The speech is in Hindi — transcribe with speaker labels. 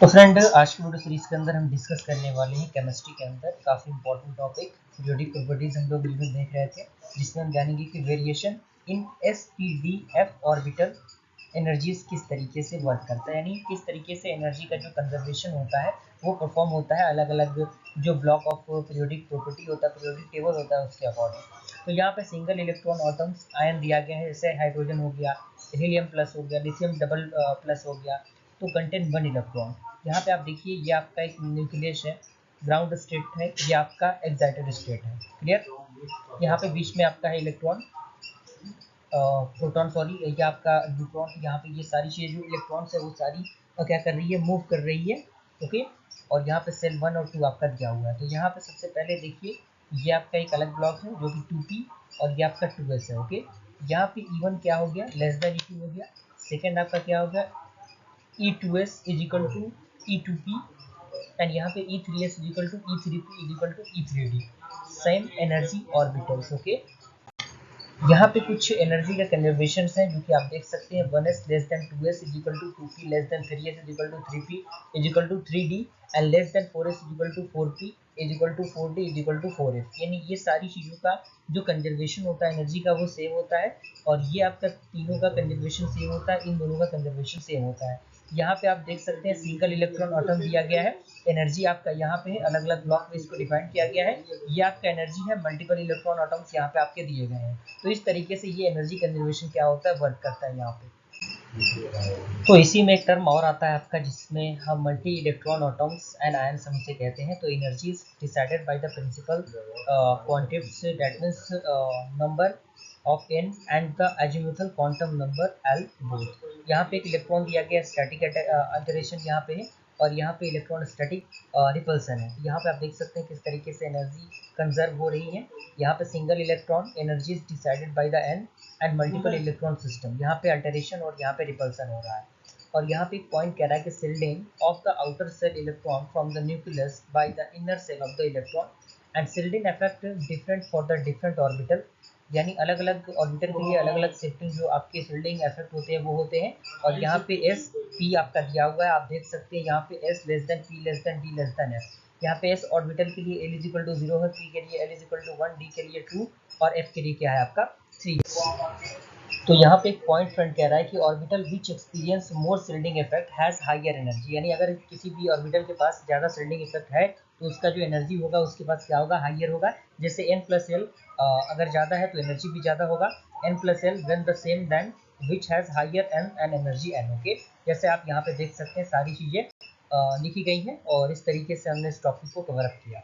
Speaker 1: तो फ्रेंड, आज की वीडियो सीरीज के अंदर हम डिस्कस करने वाले हैं केमिस्ट्री के अंदर काफ़ी इंपॉर्टेंट टॉपिक पीरियोडिक प्रॉपर्टीज हम लोग वीडियो देख रहे थे, जिसमें हम जानेंगे कि variation in sp-d-f orbital energies किस तरीके से वर्क करता है, यानी किस तरीके से एनर्जी का जो कंजर्वेशन होता है वो परफॉर्म होता है अलग अलग जो ब्लॉक ऑफ पीरियोडिक प्रॉपर्टी होता है, पीरियोडिक टेबल होता है उसके अकॉर्डिंग। तो यहाँ पे सिंगल इलेक्ट्रॉन ऑटम्स आयन दिया गया है, जैसे हाइड्रोजन हो गया, हीलियम प्लस हो गया, लिथियम डबल प्लस हो गया, तो कंटेन 1 इलेक्ट्रॉन। यहाँ पे आप देखिए ये आपका एक न्यूक्लियस है, ग्राउंड स्टेट है, ये आपका एक्साइटेड स्टेट है। क्लियर? यहाँ पे बीच में आपका है इलेक्ट्रॉन, प्रोटॉन सॉरी, ये आपका न्यूट्रॉन। यहाँ पे ये सारी चीज़ें जो इलेक्ट्रॉन्स है वो सारी क्या कर रही है, मूव कर रही है। ओके, और यहाँ पे सेल 1 और 2 आपका दिया हुआ है। तो यहाँ पे सबसे पहले देखिए ये आपका एक अलग ब्लॉक है जो कि 2p और ये आपका 2s है। ओके, यहाँ पे E1 क्या हो गया, लेस देन E2 हो गया। सेकेंड आपका क्या हो गया, E2s is equal to E2p, and यहाँ पे E3s is equal to E3p is equal to E3d, same energy orbitals. Okay, यहाँ पे कुछ एनर्जी का कंजर्वेशन हैं जो कि आप देख सकते हैं। 1s less than 2s is equal to 2p less than 3s is equal to 3p is equal to 3d, and less than 4s is equal to 4p is equal to 4d is equal to 4f। यानी ये सारी चीज़ों का जो कंजर्वेशन होता है एनर्जी का वो सेम होता है, और ये आपका तीनों का कंजर्वेशन सेम होता है, इन दोनों का कंजर्वेशन सेम होता है। यहाँ पे आप देख सकते हैं सिंगल इलेक्ट्रॉन एटम दिया गया है, एनर्जी आपका यहाँ पे अलग अलग ब्लॉक में इसको डिफाइन किया गया है। ये आपका एनर्जी है, मल्टीपल इलेक्ट्रॉन एटम्स यहाँ पे आपके दिए गए हैं। तो इस तरीके से ये एनर्जी कंजर्वेशन क्या होता है, वर्क करता है यहाँ पे। तो इसी में एक टर्म और आता है आपका जिसमें हम multi electron atoms and ions हम इसे कहते हैं। तो energy is decided by the principal quantities, that means number of n and the azimuthal quantum number l both. यहाँ पे एक इलेक्ट्रॉन दिया गया, स्टैटिक अल्टरेशन यहाँ पे है, और यहाँ पे इलेक्ट्रॉन स्टैटिक रिपल्सन है। यहाँ पे आप देख सकते हैं किस तरीके से एनर्जी कंजर्व हो रही है। यहाँ पे single electron energy is decided by the n and multiple electron system, यहाँ पे अल्टरेशन और यहाँ पे रिपल्सन हो रहा है। और यहाँ पे एक पॉइंट कह रहा है कि shielding of the outer shell electron from the nucleus by the inner shell of the electron, and shielding effect different for the different orbital. यानी अलग अलग ऑर्बिटल के लिए अलग अलग शिफ्टिंग जो आपके शिल्डिंग इफेक्ट होते हैं वो होते हैं। और यहाँ पे एस पी आपका दिया हुआ है, आप देख सकते हैं यहाँ पे S less than P less than D less than F. यहाँ पे एस ऑर्बिटल के लिए एल इज इक्वल टू 0 है, पी के लिए L is equal to 1, D के लिए 2 और एफ के लिए क्या है आपका 3। तो यहाँ पे एक पॉइंट फ्रेंड कह रहा है कि orbital which experience more shielding effect has higher energy, यानी अगर किसी भी ऑर्बिटल के पास ज़्यादा शिल्डिंग इफेक्ट है तो उसका जो एनर्जी होगा उसके पास क्या होगा, हायर होगा। जैसे n प्लस एल अगर ज़्यादा है तो एनर्जी भी ज़्यादा होगा, n plus L then the same then which has higher n and energy n। Okay, जैसे आप यहाँ पे देख सकते हैं सारी चीज़ें लिखी गई हैं, और इस तरीके से हमने इस टॉपिक को कवर अप किया।